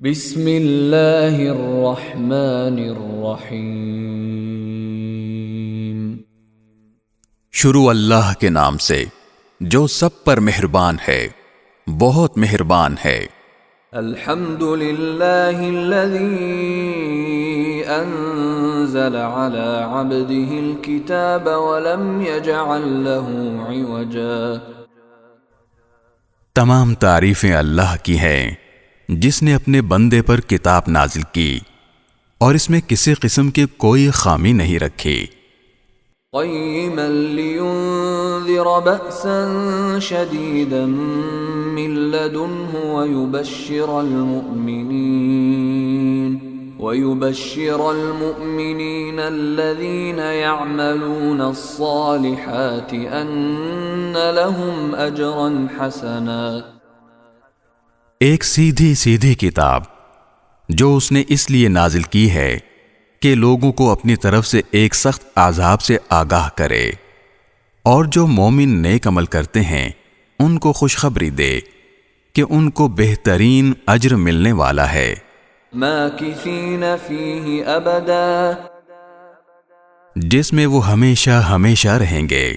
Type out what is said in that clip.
بسم اللہ الرحمن الرحیم۔ شروع اللہ کے نام سے جو سب پر مہربان ہے، بہت مہربان ہے۔ الحمد للہ الذی انزل علی عبده الكتاب ولم يجعل له عوجا۔ تمام تعریفیں اللہ کی ہیں جس نے اپنے بندے پر کتاب نازل کی اور اس میں کسی قسم کی کوئی خامی نہیں رکھی۔ قیما لینذر بأسا شدیدا من لدنہ ويبشر المؤمنين الذين يعملون الصالحات أن لهم أجرا حسنا۔ ایک سیدھی سیدھی کتاب جو اس نے اس لیے نازل کی ہے کہ لوگوں کو اپنی طرف سے ایک سخت عذاب سے آگاہ کرے، اور جو مومن نیک عمل کرتے ہیں ان کو خوشخبری دے کہ ان کو بہترین اجر ملنے والا ہے۔ ماکثین فیہ ابدا، جس میں وہ ہمیشہ ہمیشہ رہیں گے۔